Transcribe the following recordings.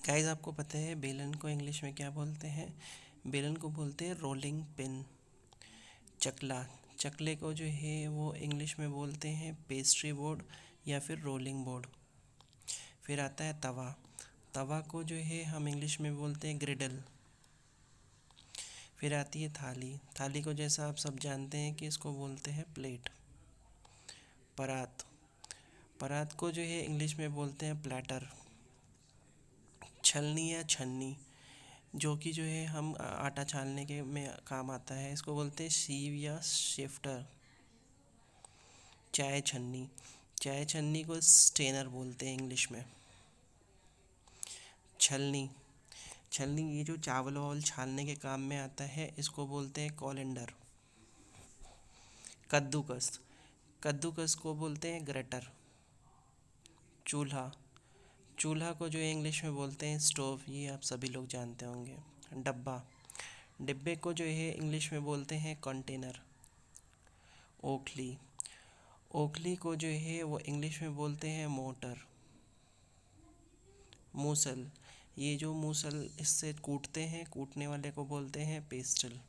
Guys, आपको पता है बेलन को इंग्लिश में क्या बोलते हैं? बेलन को बोलते हैं रोलिंग पिन। चकला, चकले को जो है वो इंग्लिश में बोलते हैं पेस्ट्री बोर्ड या फिर रोलिंग बोर्ड। फिर आता है तवा। तवा को जो है हम इंग्लिश में बोलते हैं ग्रिडल। फिर आती है थाली। थाली को जैसा आप सब जानते हैं कि इसको बोलते हैं प्लेट। परात, परात को जो है इंग्लिश में बोलते हैं प्लेटर। छलनी या छन्नी, जो कि जो है हम आटा छानने के में काम आता है, इसको बोलते हैं सीव या शिफ्टर। चाय छन्नी, चाय छन्नी को स्टेनर बोलते हैं इंग्लिश में। छलनी, छलनी ये जो चावल वावल छानने के काम में आता है, इसको बोलते हैं कोलेंडर। कद्दूकस, कद्दूकस को बोलते हैं ग्रेटर। चूल्हा, चूल्हा को जो इंग्लिश में बोलते हैं स्टोव, ये आप सभी लोग जानते होंगे। डब्बा, डिब्बे को जो है इंग्लिश में बोलते हैं कंटेनर। ओखली, ओखली को जो है वो इंग्लिश में बोलते हैं मोटर। मूसल, ये जो मूसल इससे कूटते हैं, कूटने वाले को बोलते हैं पेस्टल।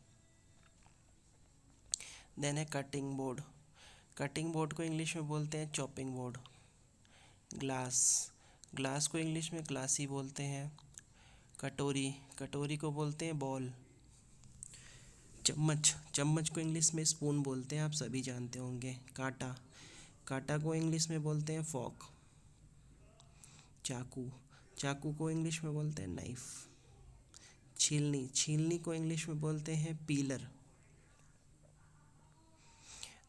देन है कटिंग बोर्ड। कटिंग बोर्ड को इंग्लिश में बोलते हैं चॉपिंग बोर्ड। ग्लास, ग्लास को इंग्लिश में ग्लासी बोलते हैं। कटोरी, कटोरी को बोलते हैं बॉल। चम्मच, चम्मच को इंग्लिश में स्पून बोलते हैं, आप सभी जानते होंगे। कांटा, कांटा को इंग्लिश में बोलते हैं फॉक। चाकू, चाकू को इंग्लिश में बोलते हैं नाइफ। छीलनी, छीलनी को इंग्लिश में बोलते हैं पीलर।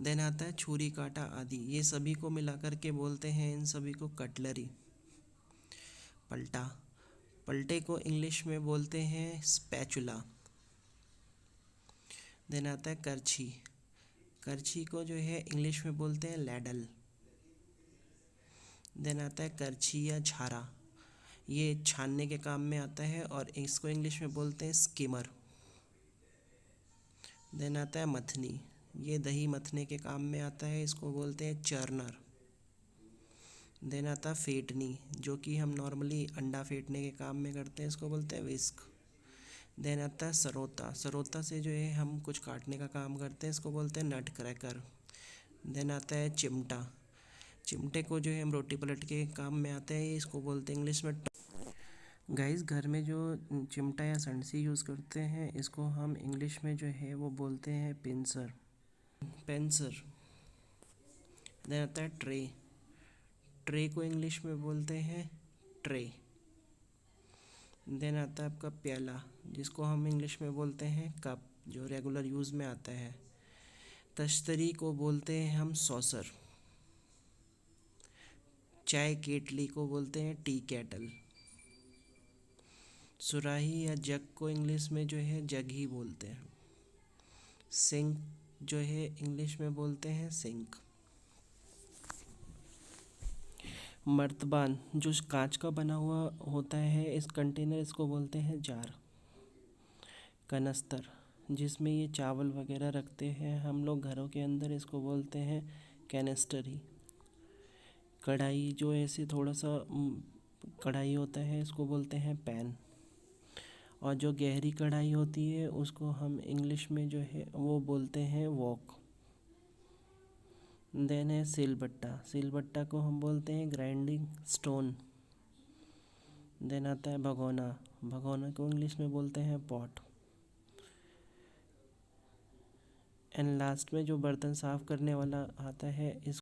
देन आता है छुरी कांटा आदि, ये सभी को मिलाकर के बोलते हैं इन सभी को कटलरी। पलटा, पलटे को इंग्लिश में बोलते हैं स्पैचुला। देन आता है करछी, करछी को जो है इंग्लिश में बोलते हैं लैडल। देन आता है करछी या झारा, ये छानने के काम में आता है और इसको इंग्लिश में बोलते हैं स्किमर। देन आता है मथनी, ये दही मथने के काम में आता है, इसको बोलते हैं चर्नर। देन आता है फेंटनी, जो कि हम नॉर्मली अंडा फेंटने के काम में करते हैं, इसको बोलते हैं विस्क। देन आता है सरोता, सरोता से जो है हम कुछ काटने का काम करते हैं, इसको बोलते हैं नट क्रैकर। देन आता है चिमटा, चिमटे को जो है हम रोटी पलट के काम में आते हैं, इसको बोलते हैं इंग्लिश में गाइस। घर में जो चिमटा या संडसी यूज़ करते हैं, इसको हम इंग्लिश में जो है वो बोलते हैं पिंसर, पेंसर। देन आता है ट्रे, ट्रे को इंग्लिश में बोलते हैं ट्रे। देन आता है आपका प्याला, जिसको हम इंग्लिश में बोलते हैं कप, जो रेगुलर यूज़ में आता है। तश्तरी को बोलते हैं हम सॉसर। चाय केटली को बोलते हैं टी केटल। सुराही या जग को इंग्लिश में जो है जग ही बोलते हैं। सिंक जो है इंग्लिश में बोलते हैं सिंक। मर्तबान, जो कांच का बना हुआ होता है इस कंटेनर, इसको बोलते हैं जार। कनस्तर, जिसमें ये चावल वगैरह रखते हैं हम लोग घरों के अंदर, इसको बोलते हैं कैनिस्टर ही। कढ़ाई, जो ऐसे थोड़ा सा कढ़ाई होता है, इसको बोलते हैं पैन। और जो गहरी कढ़ाई होती है उसको हम इंग्लिश में जो है वो बोलते हैं वॉक। देन है सिलबट्टा, सिलबट्टा को हम बोलते हैं ग्राइंडिंग स्टोन। देन आता है भगोना, भगोना को इंग्लिश में बोलते हैं पॉट। एंड लास्ट में जो बर्तन साफ़ करने वाला आता है इस